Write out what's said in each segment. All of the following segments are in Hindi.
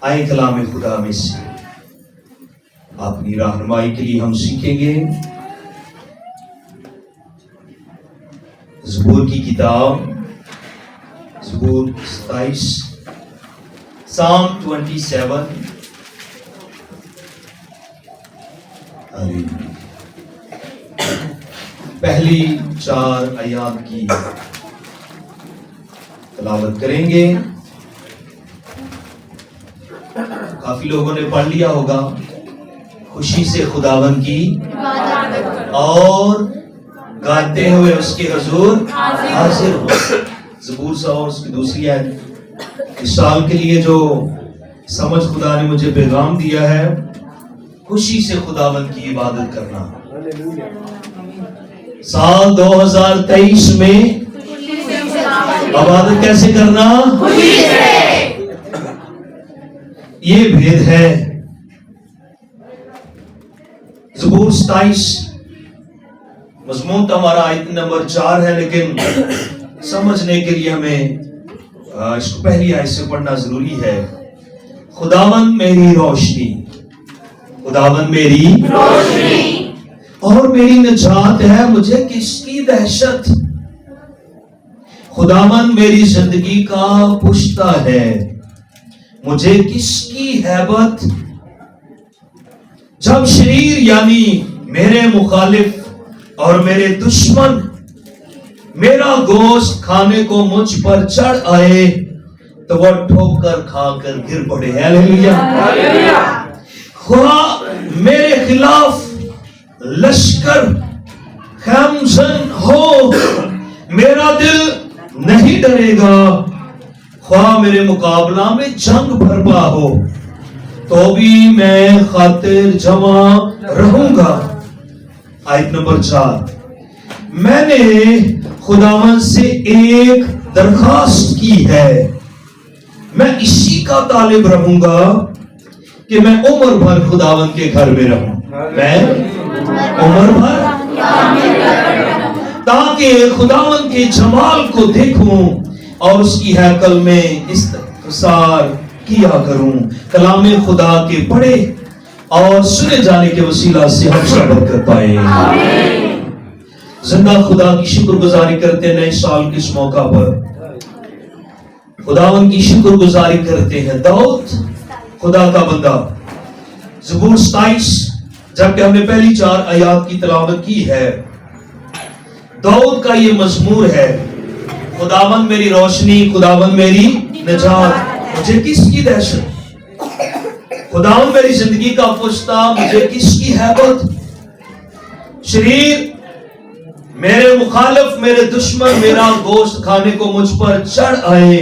आए कलाम खुदा में से अपनी रहनुमाई के लिए हम सीखेंगे ज़बूर की किताब, ज़बूर 27, Psalm 27। पहली 4 आयात की तलावत करेंगे। काफी लोगों ने पढ़ लिया होगा। खुशी से खुदावन की और गाते हुए उसके हुजूर हाजिर हो। ज़बूर 100 और उसकी दूसरी आयत। इस साल के लिए जो समझ खुदा ने मुझे पैगाम दिया है, खुशी से खुदावन की इबादत करना। साल 2023 में इबादत कैसे करना? खुशी से। ये भेद है। ज़बूर 27 मज़मून तो हमारा आयत नंबर 4 है, लेकिन समझने के लिए हमें इसको पहली आयत से पढ़ना जरूरी है। खुदावन मेरी रोशनी, खुदावन मेरी रोशनी और मेरी निजात है, मुझे किसकी दहशत। खुदावन मेरी जिंदगी का पुश्ता है, मुझे किसकी हैबत। जब शरीर यानी मेरे मुखालिफ और मेरे दुश्मन मेरा गोश्त खाने को मुझ पर चढ़ आए, तो वह ठोकर खाकर गिर पड़े। हालेलुया। खुदा मेरे खिलाफ लश्कर खमसन हो, मेरा दिल नहीं डरेगा। ख्वाह मेरे मुकाबला में जंग भरपा हो, तो भी मैं खातिर जमा रहूंगा। आयत नंबर 4। मैंने खुदावन से एक दरखास्त की है, मैं इसी का तालिब रहूंगा कि मैं उम्र भर खुदावन के घर में रहूं। मैं उम्र भर, ताकि खुदावन के जमाल को देखूं और उसकी हैकल में इस्तफसार किया करूं। कलाम खुदा के पढ़े और सुने जाने के वसीला से हम सबर कर पाए। जिंदा खुदा की शुक्रगुजारी करते नए साल के इस मौका पर खुदावन की शुक्रगुजारी करते हैं। दाऊद खुदा का बंदा, ज़बूर 27 जबकि हमने पहली 4 आयात की तिलावत की है, दाऊद का ये मजमूर है। खुदावन मेरी रोशनी, खुदावन मेरी निजात, मुझे किसकी दहशत। खुदावन मेरी जिंदगी का पुश्ता, मुझे किसकी हैबत। शरीर मेरे मुखालिफ मेरे दुश्मन मेरा गोश्त खाने को मुझ पर चढ़ आए,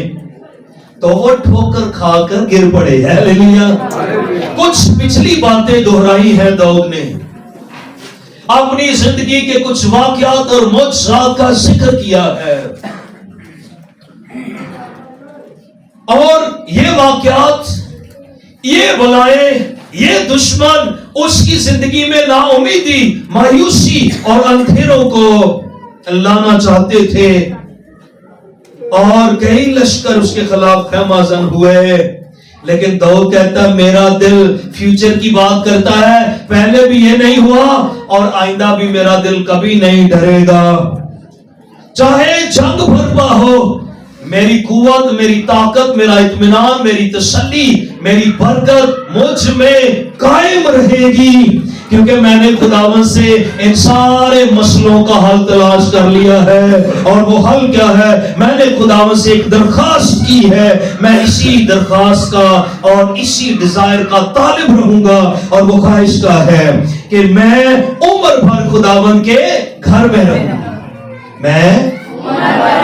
तो वो ठोकर खाकर गिर पड़े। हालेलुया। कुछ पिछली बातें दोहराई है दाऊद ने, अपनी जिंदगी के कुछ वाकयात और मुआजिज़ात का जिक्र किया है, और ये वाकयात, ये बलाएं, ये दुश्मन उसकी जिंदगी में नाउमीदी, मायूसी और अंधेरों को लाना चाहते थे, और कई लश्कर उसके खिलाफ खैमाजन हुए। लेकिन दाऊद कहता है मेरा दिल फ्यूचर की बात करता है, पहले भी ये नहीं हुआ और आइंदा भी मेरा दिल कभी नहीं डरेगा। चाहे जंग भरपा हो, मेरी कुव्वत, मेरी ताकत, मेरा इत्मीनान, मेरी तसल्ली, मेरी बरकत मुझ में कायम रहेगी, क्योंकि मैंने खुदावन से इन सारे मसलों का हल तलाश कर लिया है। और वो हल क्या है? मैंने खुदावन से एक दरखास्त की है, मैं इसी दरखास्त का और इसी डिजायर का तालिब रहूंगा, और वो ख्वाहिश का है कि मैं उम्र भर खुदावन के घर में रहूं। मैं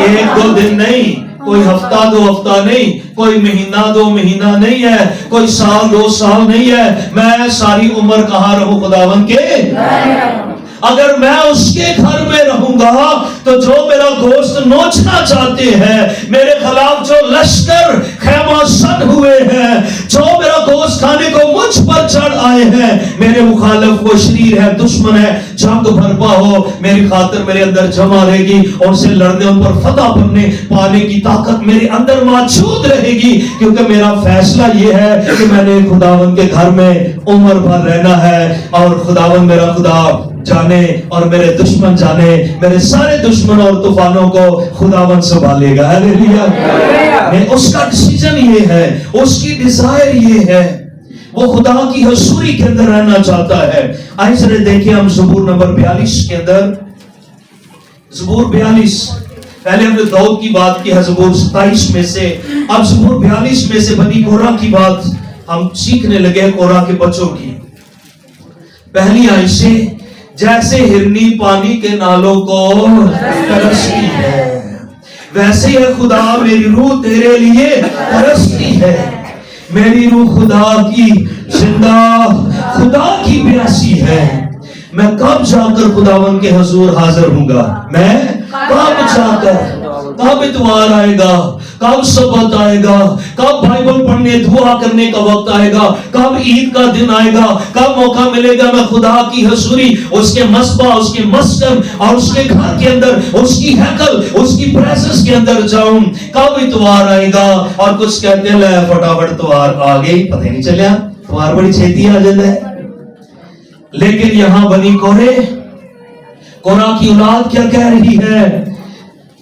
1-2 दिन नहीं, कोई हफ्ता 2 हफ्ता नहीं, कोई महीना 2 महीना नहीं है, कोई साल 2 साल नहीं है, मैं सारी उम्र कहां रहूं? खुदावन के। अगर मैं उसके घर में रहूंगा, तो जो मेरा गोश्त नोचना चाहते हैं, मेरे खिलाफ जो लश्कर खैमासन हुए हैं, जो मेरा गोश्त खाने को मुझ पर चढ़ आए है, मेरे मुखालिफ वो शरीर है, दुश्मन है, जंग भरपा हो मेरी खातिर मेरे अंदर जमा रहेगी, और उनसे लड़ने, उन पर फतह पाने की ताकत मेरे अंदर मौजूद रहेगी, क्योंकि मेरा फैसला ये है कि मैंने खुदावन के घर में उम्र भर रहना है, और खुदावन मेरा खुदा जाने और मेरे दुश्मन जाने, मेरे सारे दुश्मन और तूफानों को खुदावन संभालेगा। हालेलुया। नहीं, उसका डिसीजन ये है, उसकी डिजायर ये है, वो खुदा की हजूरी के अंदर रहना चाहता है। आइए जरा देखिए हम ज़बूर नंबर 42 के अंदर, ज़बूर 42, पहले हमने दाऊद की बात की है ज़बूर 27 में से, अब ज़बूर 42 में से बनी कोरा की बात हम सीखने लगे, कोरा के बच्चों की। पहली आयत से, जैसे हिरनी पानी के नालों को तरसती है, वैसे है खुदा मेरी रूह तेरे लिए तरसती है। मेरी रूह खुदा की जिंदा, खुदा की प्यासी है। मैं कब जाकर खुदावन के हुजूर हाजिर होऊंगा? मैं कब जाकर, कब इतवार आएगा, कब सबत आएगा, कब बाइबल पढ़ने दुआ करने का वक्त आएगा, कब ईद का दिन आएगा, कब मौका मिलेगा मैं खुदा की हजूरी, उसके मस्बा, उसके मस्कन और उसके घर के अंदर, उसकी हैकल, उसकी प्रेजेंस के अंदर जाऊं? कब इतवार आएगा? और कुछ कहते हैं फटाफट इतवार आ गई, पता ही नहीं चलिया, इतवार बड़ी छेती आ जाता है। लेकिन यहां बनी कोरा की औलाद क्या कह रही है?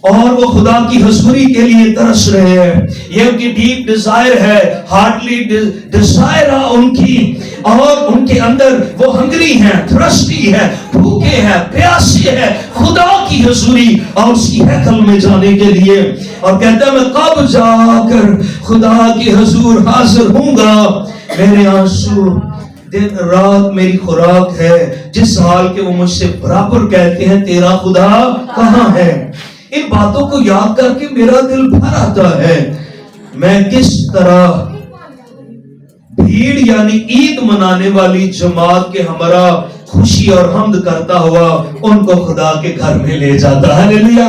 और वो खुदा की हजूरी के लिए तरस रहे हैं, ये उनकी डीप डिजायर है, हार्टली डिजायर है उनकी, और उनके अंदर वो हंगरी है, थ्रस्टी है, भूखे हैं, प्यासे हैं खुदा की हजूरी और उसकी हैकल में जाने के लिए। और कहता है मैं कब जाकर खुदा की हजूर हाजिर होऊंगा? मेरे आंसू दिन रात मेरी खुराक है, जिस हाल के वो मुझसे बराबर कहते हैं तेरा खुदा कहाँ है। इन बातों को याद करके मेरा दिल भर आता है। मैं किस तरह भीड़ यानी ईद मनाने वाली जमात के हमरा खुशी और हमद करता हुआ उनको खुदा के घर में ले जाता है। हालेलुया।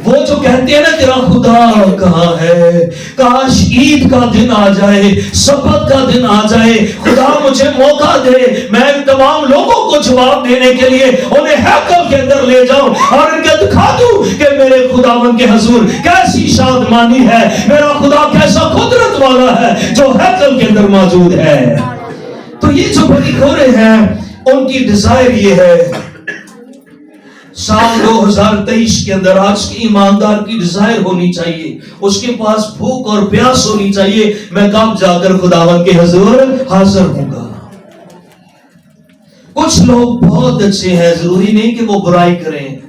वो जो कहते हैं ना तेरा खुदा कहाँ है, काश ईद का दिन आ जाए, सबत का दिन आ जाए, खुदा मुझे मौका दे, मैं तमाम लोगों को जवाब देने के लिए उन्हें हैकल के अंदर ले जाऊं और इनके दिखा दूं कि मेरे खुदावन के हुजूर कैसी शादमानी है, मेरा खुदा कैसा कुदरत वाला है जो हैकल के अंदर मौजूद है। तो ये जो बड़ी खोरे हैं उनकी डिजायर ये है, साल 2023 के अंदर आज के ईमानदार की डिजायर होनी चाहिए, उसके पास भूख और प्यास होनी चाहिए, मैं कब जाकर खुदावन के हुजूर हाजिर होऊंगा। कुछ लोग बहुत अच्छे हैं, जरूरी नहीं कि वो बुराई करें,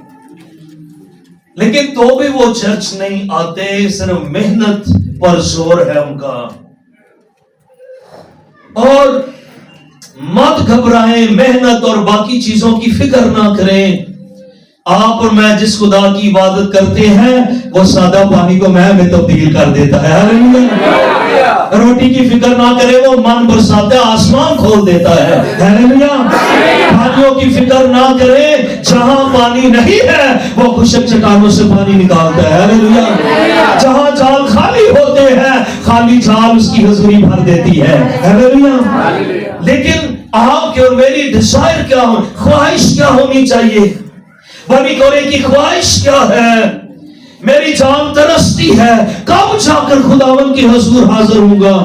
लेकिन तो भी वो चर्च नहीं आते, सिर्फ मेहनत पर जोर है उनका। और मत घबराएं, मेहनत और बाकी चीजों की फिक्र ना करें। आप और मैं जिस खुदा की इबादत करते हैं वो सादा पानी को मैं में तब्दील कर देता है। हालेलुया। रोटी की फिक्र ना करे, वो मन बरसाता आसमान खोल देता है। हालेलुया। पानियों की फिक्र ना करे, जहां पानी नहीं है वो खुशक चट्टानों से पानी निकालता है। हालेलुया। जहां जाल खाली होते हैं, खाली जाल उसकी हजूरी भर देती है। हालेलुया। लेकिन आपके और मेरी डिजायर क्या हो, ख्वाहिश क्या होनी चाहिए? बनी कोरे की ख्वाहिश क्या है? मेरी जान तरसती है, कब जाकर खुदावन के हुजूर हाजिर होऊंगा।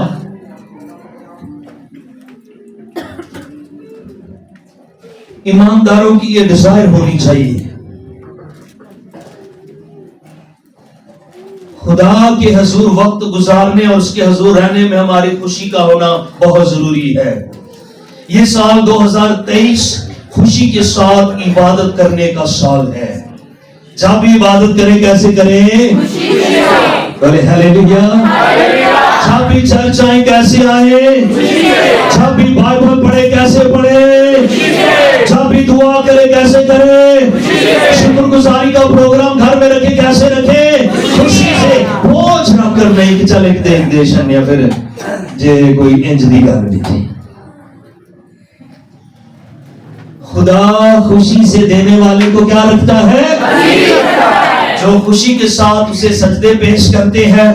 ईमानदारों की ये डिजायर होनी चाहिए। खुदा के हुजूर वक्त गुजारने और उसके हुजूर रहने में हमारी खुशी का होना बहुत जरूरी है। ये साल 2023 खुशी के साथ इबादत करने का साल है। जब भी इबादत करें कैसे करें? बोले हालेलुया। जब भी चर्च आए कैसे आए? जब भी बाइबल पढ़े कैसे पढ़े? जब भी दुआ करे कैसे करें? शुक्रगुजारी का प्रोग्राम घर में रखे कैसे रखे? खुशी से, बोझ रखकर नहीं कि चल एक देख देशन या फिर जे कोई इंज दी गल नहीं। खुदा खुशी से देने वाले को क्या रखता है? जो खुशी के साथ उसे सजदे पेश करते हैं,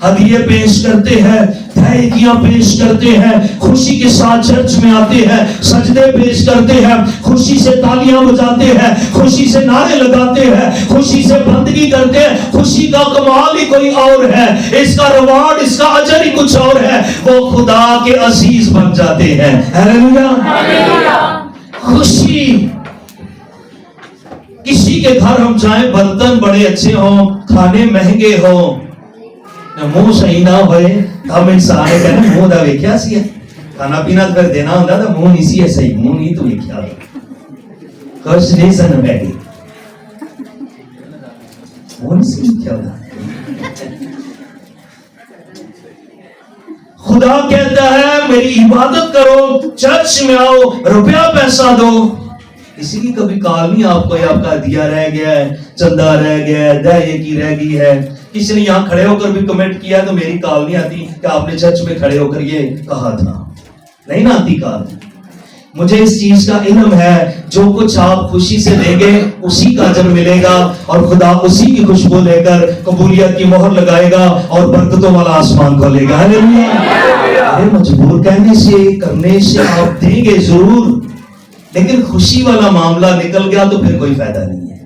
हदिये पेश करते हैं, तहरीकियां पेश करते हैं, खुशी के साथ चर्च में आते हैं, सजदे पेश करते हैं, खुशी से तालियां बजाते हैं, खुशी से नारे लगाते हैं, खुशी से बंदगी करते हैं। खुशी का कमाल ही कोई और है, इसका रिवार्ड, इसका अजर ही कुछ और है। वो खुदा के अजीज बन जाते हैं। हालेलुया। खुशी, किसी के घर हम जाए, बर्तन बड़े अच्छे हों, खाने महंगे हों, मुंह सही ना होए, हम इंसान है कहना मुंह दा वेख्या सी है, खाना पीना तो फिर देना होंदा तो मुंह नहीं सी है सही, मुंह नहीं तो वेख्या खुश नहीं सन बैठी, मुंह नहीं सी क्या होता। खुदा कहता है मेरी इबादत करो, चर्च में आओ, रुपया पैसा दो। किसी की कभी कॉल नहीं आपको, आपका दिया रह गया है, चंदा रह गया है, दहे की रह गई है, किसी ने यहाँ खड़े होकर भी कमेंट किया तो मेरी कॉल नहीं आती कि आपने चर्च में खड़े होकर ये कहा था, नहीं ना आती कॉल। मुझे इस चीज का इल्म है, जो कुछ आप खुशी से देंगे उसी का अजर मिलेगा, और खुदा उसी की खुशबू लेकर कबूलियत की मोहर लगाएगा और बरकतों वाला आसमान खोलेगा। हालेलुया। मजबूर कहने से, करने से आप देंगे जरूर, लेकिन खुशी वाला मामला निकल गया तो फिर कोई फायदा नहीं है।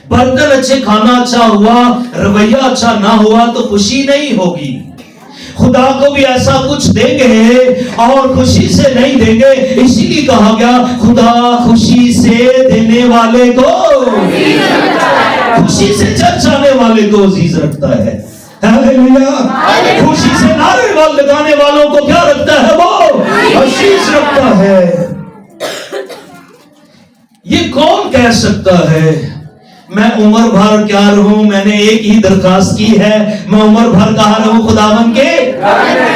बर्तन अच्छे, खाना अच्छा हुआ, रवैया अच्छा ना हुआ तो खुशी नहीं होगी। खुदा को भी ऐसा कुछ देंगे और खुशी से नहीं देंगे, इसीलिए कहा गया खुदा खुशी से देने वाले को, खुशी से चर्च आने वाले को अजीज रखता है। हालेलुया। खुशी से नारे लगाने वालों को क्या रखता है? वो अजीज रखता है। ये कौन कह सकता है मैं उम्र भर क्या रहूं, मैंने एक ही दरखास्त की है, मैं उम्र भर कहा रहूं खुदावन के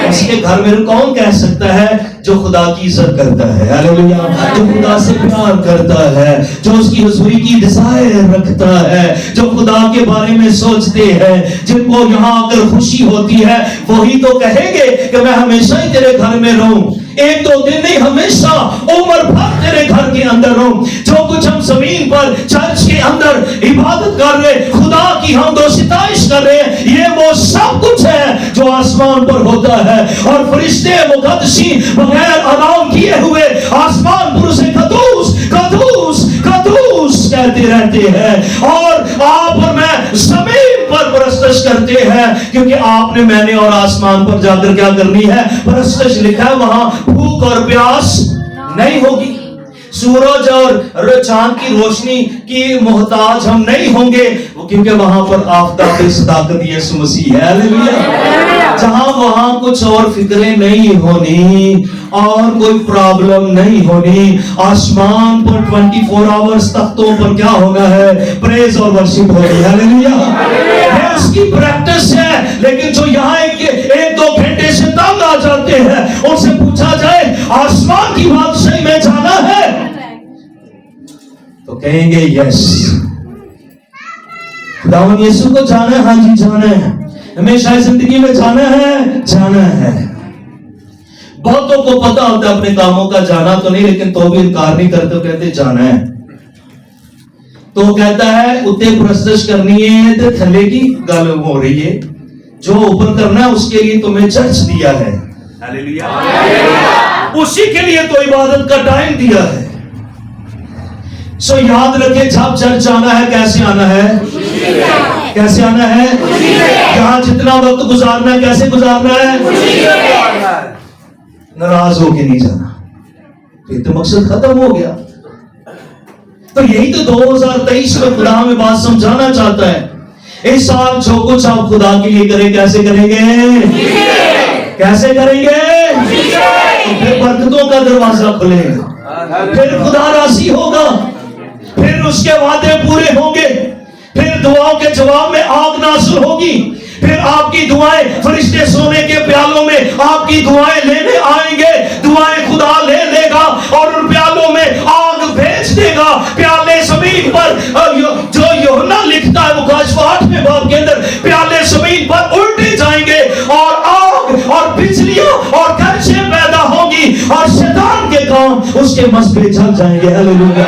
उसके घर में। कौन कह सकता है? जो खुदा की इज्जत करता है, हालेलुया, जो खुदा से प्यार करता है, जो उसकी हुजूरी की डिजायर रखता है, जो खुदा के बारे में सोचते हैं, जिनको यहाँ आकर खुशी होती है, वही तो कहेंगे कि मैं हमेशा ही तेरे घर में रहूं, एक दो दिन नहीं, हमेशा उम्र भर तेरे घर के अंदर रहूं। जो कुछ हम जमीन पर चर्च के अंदर इबादत कर रहे, खुदा की हम दो सिताइश कर रहे हैं, ये वो सब कुछ है जो आसमान पर होता है। और फरिश्ते मुकद्दसी बगैर अलाउम किए हुए आसमान पर उसे कदूस कदूस कदूस कहते रहते हैं, और आप और मैं जमीन पर परस्तश करते हैं, क्योंकि आपने, मैंने और आसमान पर जाकर क्या करनी है? परस्तश। लिखा है वहां भूख और प्यास नहीं होगी, सूरज और चांद की रोशनी की मोहताज हम नहीं होंगे, क्योंकि वहां पर आफताब सदाकत यीशु मसीह है। हालेलुया। जहां वहां कुछ और फिक्रें नहीं होनी और कोई प्रॉब्लम नहीं होनी। आसमान पर 24 आवर्स तख्तों पर क्या होना है? प्रेज और वर्शिप होगी। हालेलुया। ये उसकी प्रैक्टिस है, लेकिन जो यहाँ एक दो घंटे से तंग आ जाते हैं, उनसे पूछा जाए आसमान की बादशाही में जाना है तो कहेंगे यस, खुदावन यीशु को जाना है, हाँ जी जाना है, हमेशा जिंदगी में जाना है, जाना है। बहुतों को पता होता है अपने कामों का, जाना तो नहीं, लेकिन तो भी इनकार नहीं करते, कहते जाना है। तो कहता है उत्ते प्रस्तश करनी है तो थल्ले की गल हो रही है, जो ऊपर करना है उसके लिए तुम्हें चर्च दिया है। हालेलुया। उसी के लिए तो इबादत का टाइम दिया है। सो याद रखे, जब चर्च आना है कैसे आना है? कैसे आना है? यहाँ जितना वक्त गुजारना है कैसे गुजारना है? नाराज होके नहीं जाना, फिर तो मकसद खत्म हो गया। तो यही तो 2023 में खुदा हमें बात समझाना चाहता है। इस साल जो कुछ आप खुदा के लिए करें, कैसे करेंगे? कैसे करेंगे? तो फिर बरकतों का दरवाजा खुलेगा, फिर खुदा राजी होगा, फिर उसके वादे पूरे होंगे, फिर दुआओं के जवाब में आग नाज़िल होगी, फिर आपकी दुआएं फरिश्ते सोने के प्यालों में आपकी दुआएं लेने आएंगे, दुआएं खुदा ले लेगा और उन प्यालों में आग भेज देगा। प्याले जमीन पर, जो यूहन्ना लिखता है मुकाशवा 8वें बाब के अंदर, प्याले जमीन पर उल्टे जाएंगे और आग और बिजलियां और गर्जें पैदा होंगी और शैतान के काम उसके मसबे जल जाएंगे। हालेलुया।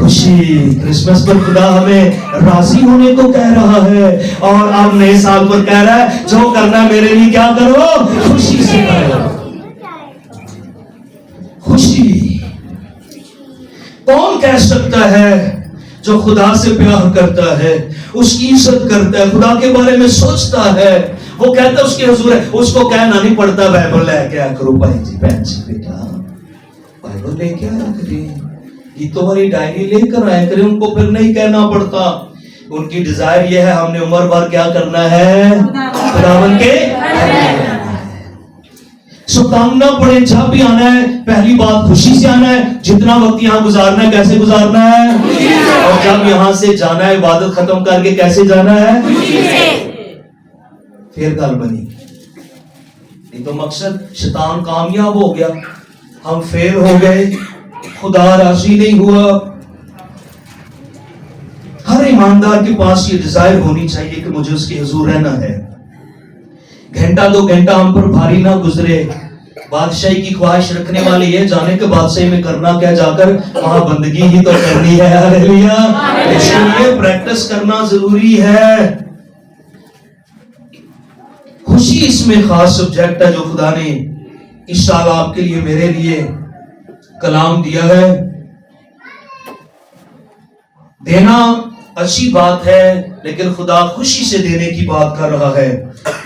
खुशी। क्रिसमस पर खुदा हमें राजी होने को कह रहा है और अब नए साल पर कह रहा है जो करना मेरे लिए क्या करो, खुशी से करो। खुशी कौन कह सकता है जो खुदा से प्यार करता है, उसकी इज्जत करता है, खुदा के बारे में सोचता है, वो कहता है उसके हुजूर है, उसको कहना नहीं पड़ता बाइबल लेके आया करो भाई जी, बहन जी, बेटा बाइबल लेके आया करें, गीतों वाली डायरी लेकर आया करें, उनको फिर नहीं कहना पड़ता। उनकी डिजायर ये है हमने उम्र भर क्या करना है, खुदावन के तंग ना पड़े, जब भी आना है पहली बात खुशी से आना है, जितना वक्त यहाँ गुजारना है कैसे गुजारना है, और जब यहाँ से जाना है इबादत खत्म करके कैसे जाना है, फिर गल बनी। ये तो मकसद शैतान कामयाब हो गया, हम फेल हो गए, खुदा राजी नहीं हुआ। हर ईमानदार के पास ये डिजायर होनी चाहिए कि मुझे उसके हुजूर रहना है। घंटा 2 घंटा हम पर भारी ना गुजरे। बादशाही की ख्वाहिश रखने वाले ये जाने के बादशाही में करना क्या, जाकर वहां बंदगी ही तो करनी है। हालेलुया, इसलिए प्रैक्टिस करना जरूरी है। खुशी इसमें खास सब्जेक्ट है जो खुदा ने इस साल आपके लिए मेरे लिए कलाम दिया है। देना अच्छी बात है, लेकिन खुदा खुशी से देने की बात कर रहा है।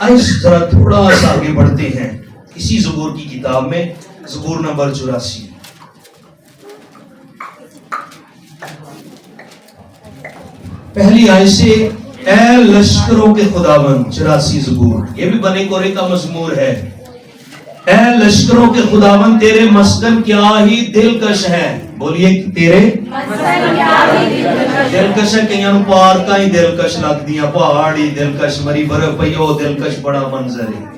आइए जरा थोड़ा सा आगे बढ़ते हैं इसी ज़बूर की किताब में, ज़बूर नंबर 84। पहली आयत से, ऐ लश्करों के खुदावन, 84 ज़बूर, ये भी बने कोरे का मज़मूर है। ऐ लश्करों के खुदावन तेरे मस्कन क्या ही दिलकश है। बोलिए तेरे दिलकश है। कईयां नूं पार्कां ही दिलकश लगदियां, पहाड़ ही दिलकश, मरी बर्फ पई ओ दिलकश बड़ा मंजर है,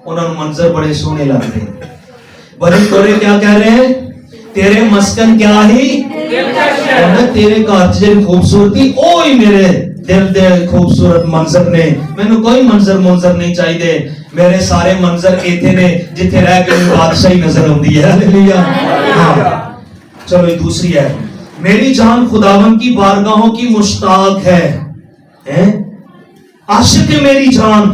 उन्हां नूं मंजर बड़े सोहने लगदे। बड़े कोरे क्या कह रहे हैं, तेरे मस्कन क्या ही दिलकश है। तेरे घर च जेहड़ी खूबसूरती ओ ही मेरे दिल दे खूबसूरत मंजर ने, मैनू कोई मंजर मुंजर नहीं चाहिए, मेरे सारे मंजर इथे ने जिथे रह के बादशाही नजर आती है। हालेलुया। हाँ चलो ये दूसरी है, मेरी जान खुदावन की बारगाहों की मुश्ताक है, आशिक है मेरी जान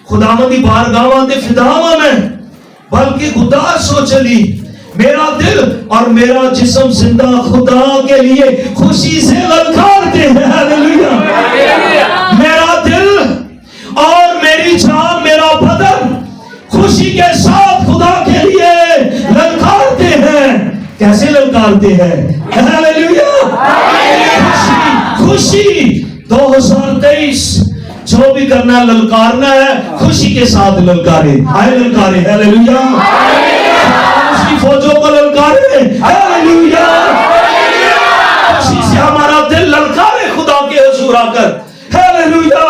खुदावन की बारगाहों ते फिदावां मैं, बल्कि गुदास हो चली मेरा दिल और मेरा जिस्म जिंदा खुदा के लिए खुशी से ललकारते हैं। हालेलुया। मेरा दिल और मेरी जान, मेरा बदन खुशी के साथ खुदा के लिए ललकारते हैं। कैसे ललकारते हैं? हालेलुया। खुशी 2023 जो भी करना ललकारना है, खुशी के साथ ललकारे, आए ललकारे। हालेलुया। उसकी फौजों को ललकारे। हालेलुया। खुशी से हमारा दिल ललकारे खुदा के हुजूर आकर। हालेलुया।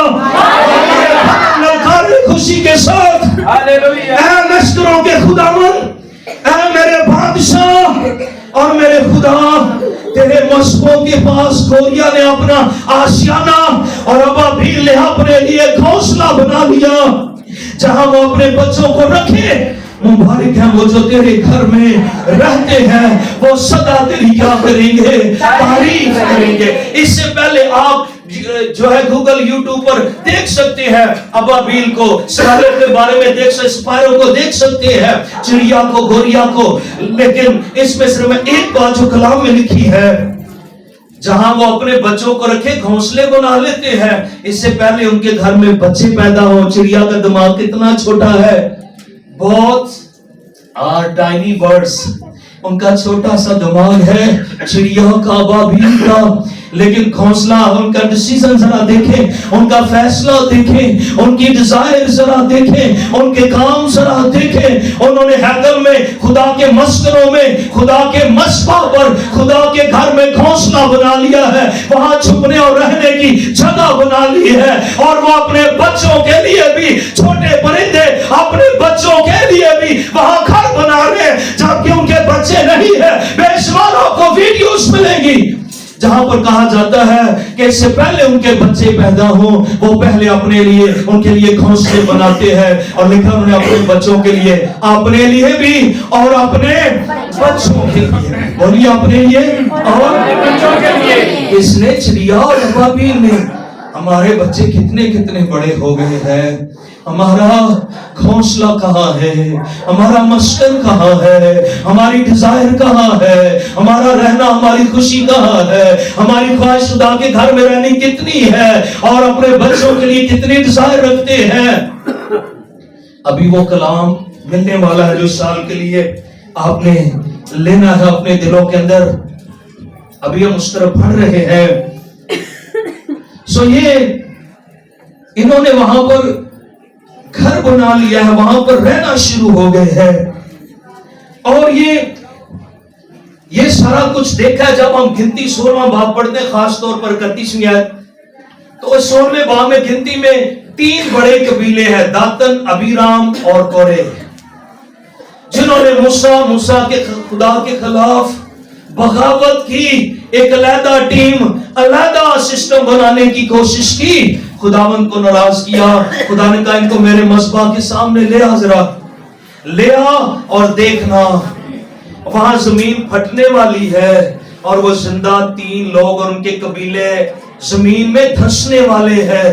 ललकारे खुशी के साथ। हालेलुया। ऐ लश्करों के खुदावन, ऐ मेरे बादशाह और मेरे खुदा, तेरे मस्कों के पास गोरिया ने अपना आशियाना और अबाबील ने अपने लिए घोंसला बना लिया, जहां वो अपने बच्चों को रखे। मुबारक है वो जो तेरे घर में रहते हैं, वो सदा तेरी क्या करेंगे, तारीफ करेंगे। इससे पहले आप जो है गूगल यूट्यूब पर देख सकते हैं, अबाबील को, सितारों के बारे में देख सकते, स्पायरों को देख सकते हैं, चिड़िया को, गोरिया को। लेकिन इसमें सिर्फ एक बात जो कलाम में लिखी है, जहां वो अपने बच्चों को रखे घोंसले बना लेते हैं। इससे पहले उनके घर में बच्चे पैदा हो। चिड़िया का दिमाग कितना छोटा है, बहुत टाइनी बर्ड्स, उनका छोटा सा दिमाग है चिड़िया का, अबाबील का। लेकिन घोंसला, उनका डिसीजन जरा देखें, उनका फैसला देखें, उनकी डिजायर जरा देखें, उनके काम जरा देखें। उन्होंने हैकल में, खुदा के मस्कनों में, खुदा के मस्बा पर, खुदा के घर में घोंसला बना लिया है, वहां छुपने और रहने की जगह बना ली है। और वो अपने बच्चों के लिए भी, छोटे परिंदे अपने बच्चों के लिए भी वहां घर बना रहे, जबकि उनके बच्चे नहीं है। बेशुमार आपको वीडियोस मिलेंगी जहां पर कहा जाता है कि इससे पहले उनके बच्चे पैदा हो, वो पहले अपने लिए, उनके लिए घोंसले बनाते हैं। और लिखा उन्होंने अपने बच्चों के लिए, अपने लिए भी और अपने बच्चों के लिए। बोलिए अपने लिए और बच्चों के लिए। इसने चिड़िया और अबाबील ने, हमारे बच्चे कितने कितने बड़े हो गए हैं, हमारा घोंसला कहाँ है, हमारा मस्कन कहाँ है, हमारी डिजायर कहाँ है, हमारा रहना, हमारी खुशी कहाँ है, हमारी ख्वाहिश खुदा के घर में रहने कितनी है और अपने बच्चों के लिए कितनी डिजायर रखते हैं। अभी वो कलाम मिलने वाला है जो साल के लिए आपने लेना है अपने दिलों के अंदर, अभी हम उस तरफ बढ़ रहे हैं। सो ये इन्होंने वहां पर घर बना लिया है, वहां पर रहना शुरू हो गए हैं और ये सारा कुछ देखा। जब हम गिनती 16वां बाब पढ़ते हैं, खास तौर पर 31वीं आयत, तो 16वें बाब में गिनती में 3 बड़े कबीले हैं, दातन, अबीराम और कोरे, जिन्होंने मूसा के खुदा के खिलाफ बगावत की, एक अलहदा टीम, अलहदा सिस्टम बनाने की कोशिश की, खुदावंद को नाराज किया। खुदा ने कहा इनको मेरे मस्बा के सामने ले आ, जरा ले आ और देखना वहां जमीन फटने वाली है और वो जिंदा 3 लोग और उनके कबीले जमीन में धंसने वाले हैं।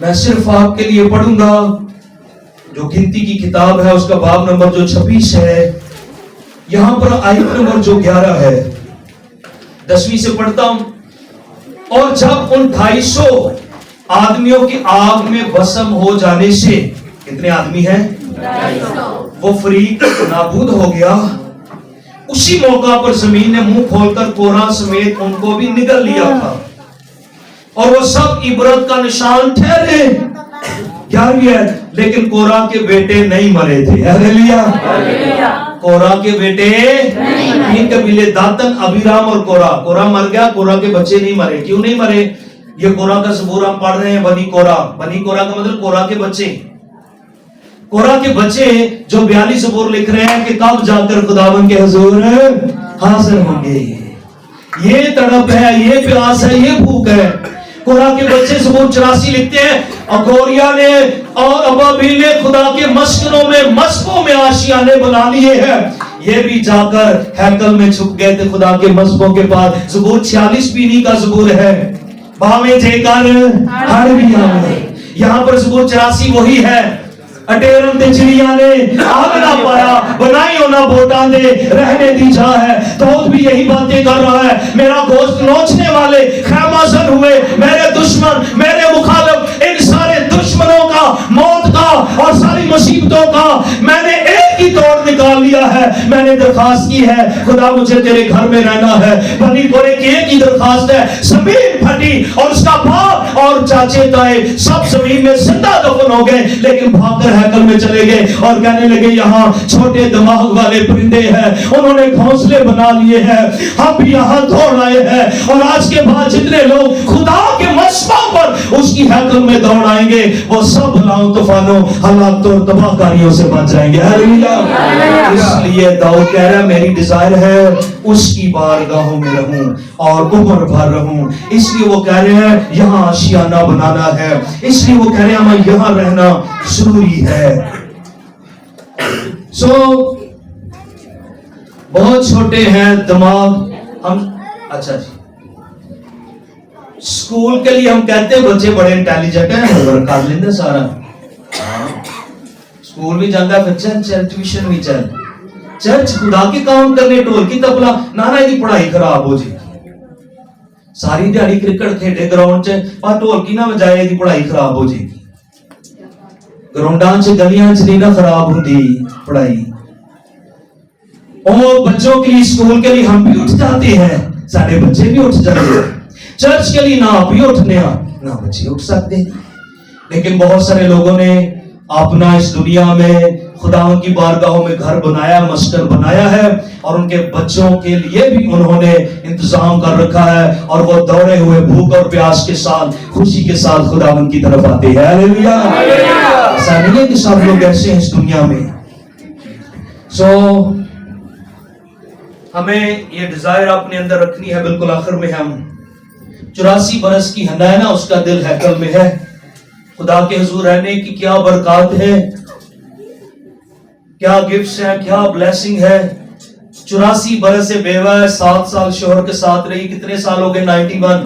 मैं सिर्फ आपके लिए पढ़ूंगा जो गिनती की किताब है उसका बाब नंबर जो 26 है, यहां पर आयत नंबर जो 11 है, 10वीं से पढ़ता हूं। और जब उन 250 आदमियों की आग में भस्म हो जाने से, कितने आदमी हैं? 250, वो फरीक नाबूद हो गया, उसी मौका पर जमीन ने मुंह खोलकर कोरा समेत उनको भी निगल लिया था और वो सब इबरत का निशान ठहरे। 11वीं है, लेकिन कोरा के बेटे नहीं मरे थे। हालेलुया। कोरा के बेटे 3 कबीले, दातन, अबीराम और कोरा मर गया, कोरा के बच्चे नहीं मरे। क्यों नहीं मरे? ये कोरा का सबूर हम पढ़ रहे हैं, बनी कोरा का मतलब कोरा के बच्चे, कोरा के बच्चे जो 42 सबूर लिख रहे हैं कि कब जाकर खुदावन के हुजूर हाजिर होंगे। ये तड़प है, ये प्यास है, ये भूख है। कोरा के बच्चे सबूर 84 लिखते हैं, अगोरिया ने और अबाबील ने खुदा के मस्कनों में, मस्कों में आशियाने बना लिए हैं। ये भी जाकर हैकल में छुप गए थे खुदा के मस्कों के पास। सबूर 46 पीनी का सबूर है, भावे जेकर हर भी आवे। यहाँ पर सबूर 84 वही है, अटेरन ते चिड़िया ने आग ना पाया, बनाई होना बोटा दे रहने दी जा है। तो भी यही बातें कर रहा है, मेरा गोश्त नोचने वाले खैमासन हुए, मेरे दुश्मन, मेरे मुखालिफ, इन सारे दुश्मनों का, मौत का और सारी मुसीबतों का मैंने एक ही तोड़ निकाल लिया है। मैंने दरखास्त की है, खुदा मुझे तेरे घर में रहना है। बनी कोरे की एक ही दरखास्त है, जमीन फटी और उसका बाप और चाचे ताए सब जमीन में जिंदा दफन हो गए, लेकिन भागकर हैकल में चले गए और कहने लगे यहाँ छोटे दिमाग वाले परिंदे हैं, उन्होंने घोंसले बना लिए हैं, हम भी यहाँ दौड़ आए हैं। और आज के बाद जितने लोग खुदा के मस्बा पर उसकी हैकल में दौड़ आएंगे, वो सब बलाओं, तूफानों, हालातों और तबाहकारियों से बच जाएंगे। हालेलुया। इसलिए दाऊद कह रहा है, मेरी डिजायर है उसकी बारगाहों में रहूं और उम्र भर रहूं। इसलिए वो कह रहे हैं यहाँ आशियाना बनाना है, इसलिए वो कह रहे हैं हमें यहाँ रहना जरूरी है। बहुत छोटे हैं दिमाग हम। अच्छा जी, स्कूल के लिए हम कहते हैं बच्चे बड़े इंटेलिजेंट हैं, होमवर्क कर लेंगे सारा, स्कूल भी जाता फिर चल ट्यूशन भी चल, चर्च खुदा के काम करने, ढोल की तबला नाना की पढ़ाई खराब हो जाएगी। सारी दिहाड़ी क्रिकेट खेडे ग्राउंड च, पर ढोल की ना बजाए की पढ़ाई खराब हो जाएगी। ग्राउंडां च गलियां च नहीं ना खराब होती पढ़ाई। और बच्चों के लिए, स्कूल के लिए हम भी उठ जाते हैं, सारे बच्चे भी उठ जाते हैं। चर्च के लिए ना आप ही उठने ना बच्चे उठ सकते, लेकिन बहुत सारे लोगों ने अपना इस दुनिया में खुदा की बारगाहों में घर बनाया, मस्कन बनाया है और उनके बच्चों के लिए भी उन्होंने इंतजाम कर रखा है और वो दौड़े हुए भूख और प्यास के साथ, खुशी के साथ खुदावन की तरफ आते हैं। हालेलुया। ऐसा नहीं है कि सब लोग ऐसे हैं इस दुनिया में। हमें ये डिजायर अपने अंदर रखनी है। बिल्कुल आखिर में हम 84 बरस की हन्ना है ना, उसका दिल हैकल में है। खुदा के हुजूर रहने की क्या बरकत है, क्या गिफ्ट्स हैं, क्या ब्लेसिंग है। 84 बरस से बेवा है, 7 साल शोहर के साथ रही। कितने साल हो गए? 91,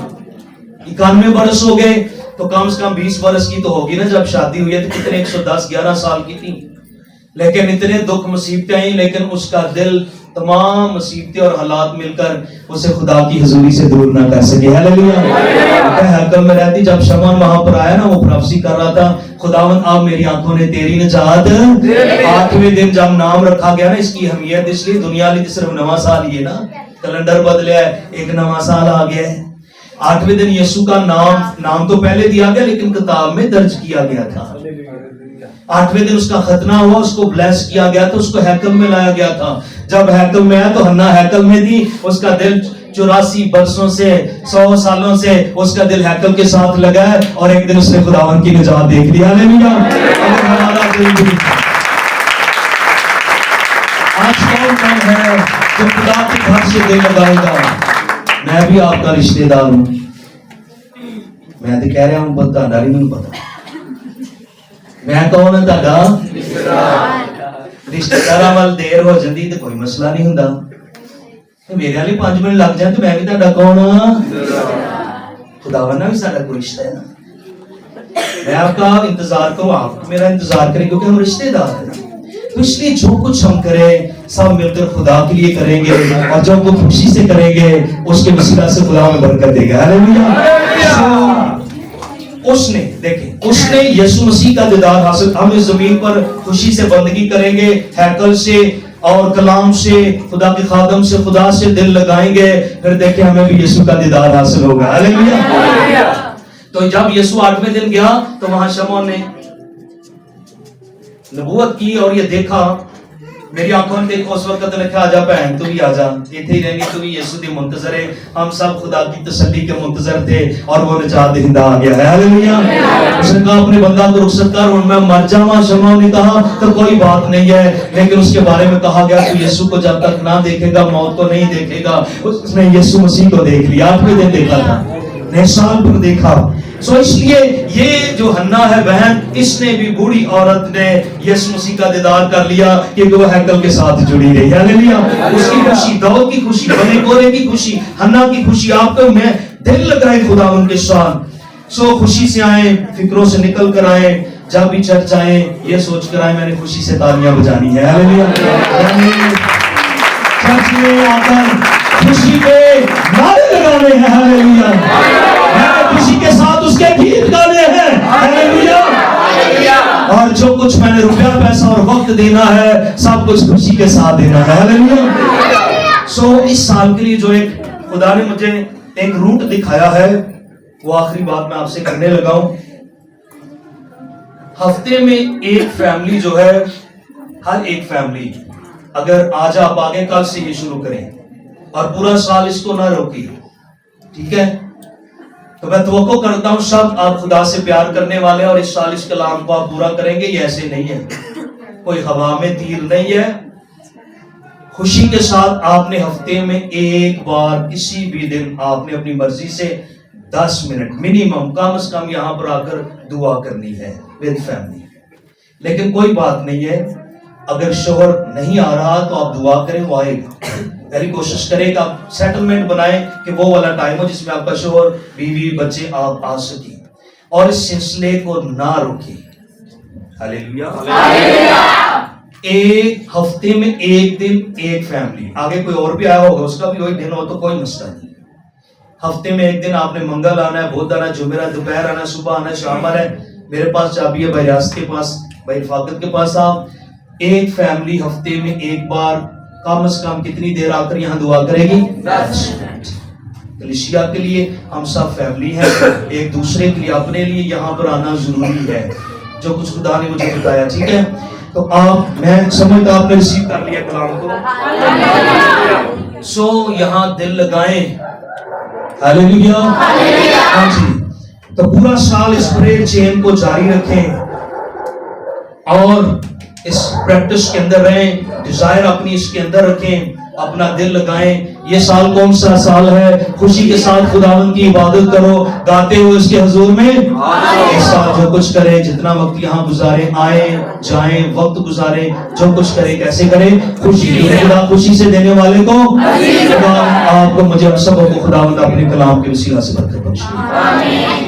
91 बरस हो गए। तो कम से कम 20 बरस की तो होगी ना जब शादी हुई है। तो कितने 110 11 साल की थी। लेकिन इतने दुख मुसीबतें आई, लेकिन उसका दिल तमाम मुसीबतें और हालात मिलकर उसे खुदा की हजूरी से दूर ना कर सके। हालेलुया। हैकल में रहती जब शमन वहां पर आया ना, वो प्रोफेसी कर रहा था, खुदावन अब मेरी आंखों ने तेरी निजात। 8वें दिन जब नाम रखा गया ना, इसकी अहमियत इसलिए दुनिया ली सिर्फ नवा साल ही है ना, कैलेंडर बदलिया है, एक नवा साल आ गया है। 8वें दिन यीशु का नाम तो पहले दिया गया लेकिन किताब में दर्ज किया गया था। 8वें दिन उसका खतना हुआ, उसको ब्लेस किया गया था, उसको हैकल में लाया गया था। जब हैकल में आया तो हन्ना हैकल में थी। उसका दिल 84 बरसों से 100 सालों से उसका दिल हैकल के साथ लगा है, और एक दिन उसने खुदावन की निजात देख ली। हालेलुया। अगर हमारा दिल भी आज कौन है जो खुदा के घर से दिल लगाएगा? मैं भी आपका रिश्तेदार हूं। मैं तो कह रहा हूं पता नहीं पता मैं कौन है ताड़ा रिश्तेदार वाल देर हो जाती तो कोई मसला नहीं हुंदा। मेरे वाले 5 मिनट लग जाए तो मैं भी ताड़ा कौन हां? खुदावन भी साडा कोई रिश्ता है ना। मैं आपका इंतजार करूं, आप मेरा इंतजार करें, क्योंकि हम रिश्तेदार हैं ना। तो इसलिए जो कुछ हम करें सब मिलकर खुदा के लिए करेंगे, और जो कुछ खुशी से करेंगे उसके वसीला से खुदा हमें बरकत देगा। हालेलुया। उसने देखें, उसने यीशु मसीह का दीदार हासिल। हम इस जमीन पर खुशी से बंदगी करेंगे, हैकल से और कलाम से, खुदा के खादम से, खुदा से दिल लगाएंगे, फिर देखें हमें भी यीशु का दीदार हासिल होगा। हालेलुया। तो जब यीशु 8वें दिन गया तो वहां शमौन ने नबूवत की और ये देखा, मेरी आंखों ने देखो, उस वक्त लिखा आजा भैन तू भी आजा, इथे ही रहनी, तू भी यीशु दी मुंतजर है। हम सब खुदा की तसल्ली के मुंतजर थे और वो निजात दहिंदा आ गया है। हालेलुया। उसने कहा अपने बंदा को रुखसत कर, मैं मर जाऊं। शमौन ने कहा तो कोई बात नहीं है, लेकिन उसके बारे में कहा गया तू यीशु को जब तक ना देखेगा मौत को नहीं देखेगा। उसने यीशु मसीह को देख लिया, 8वें दिन देखा था, निशान पर देखा। सो इसलिए ये जो हन्ना है बहन, इसने भी बूढ़ी औरत ने यीशु मसीह का दीदार कर लिया क्योंकि वो हैकल के साथ जुड़ी रही। हालेलुया। उसकी खुशी, दाऊद की खुशी, बने कोरे की खुशी, हन्ना की खुशी, आपको मैं दिल लगाए खुदा उनके साथ। सो खुशी से आए, फिक्रों से निकल कर आए, जब भी चर्च आए ये सोच कर आए मैंने खुशी से तालियां बजानी है। हालेलुया। चर्च में आकर खुशी पे नारे लगाने हैं। हालेलुया। खुशी के साथ उसके गीत गाने हैं। हालेलुया। और जो कुछ मैंने रुपया पैसा और वक्त देना है सब कुछ खुशी के साथ देना है। हालेलुया। सो इस साल के लिए जो एक खुदा ने मुझे एक रूट दिखाया है, वो आखिरी बात मैं आपसे करने लगा हूं। हफ्ते में एक फैमिली जो है, हर एक फैमिली अगर आज आप आगे कल से ये शुरू करें और पूरा साल इसको ना रोकिए, ठीक है? तो मैं तवक्को करता हूं सब आप खुदा से प्यार करने वाले और इस साल इस कलाम को आप पूरा करेंगे। ये ऐसे नहीं है, कोई हवा में तीर नहीं है। खुशी के साथ आपने हफ्ते में एक बार किसी भी दिन आपने अपनी मर्जी से 10 मिनट मिनिमम कम से कम यहां पर आकर दुआ करनी है विद फैमिली। लेकिन कोई बात नहीं है, अगर शोहर नहीं आ रहा तो आप दुआ करें, वो आएगा। पहली कोशिश करें कि आप सेटलमेंट बनाएं कि वो वाला टाइम हो जिसमें आपका शोहर, बीवी, बच्चे आप आ सके, और इस सिलसिले को ना रोकें। हालेलुया। एक हफ्ते में एक दिन एक फैमिली, आगे कोई और भी आया होगा उसका भी वही दिन हो तो कोई मसला नहीं। हफ्ते में एक दिन आपने मंगल आना है, बुध आना है, जुमेरात, दोपहर आना है, सुबह आना है, शाम आना है। मेरे पास चाबी है, भाई रियासत के पास, भाई फाकत के पास। आप एक फैमिली हफ्ते में एक बार कम से कम कितनी देर आकर यहाँ दुआ करेगी? 10 मिनट। कलीसिया के लिए हम सब फैमिली हैं, एक दूसरे के लिए, अपने लिए यहाँ पर आना जरूरी है, जो कुछ खुदा ने मुझे बताया। ठीक है, तो आप, मैं समझता आपने रिसीव कर लिया कलाम को। सो यहाँ दिल लगाएं। हालेलुया। हाँ जी। तो पूरा साल इस प्रेयर चेन को जारी रखें और इस प्रैक्टिस के अंदर रहें, डिजायर अपनी इसके अंदर रखें, अपना दिल लगाएं। ये साल कौन सा साल है? खुशी के साथ खुदावंद की इबादत करो, गाते हुए उसके हुजूर में इस साल जो कुछ करें, जितना वक्त यहाँ गुजारे, आए जाएं, वक्त गुजारे, जो कुछ करें कैसे करें? खुशी से। खुदा खुशी से देने वाले को खुदा आपको, मुझे, हम सबको खुदावंद अपने कलाम के वसीला से बरकत बख्शे।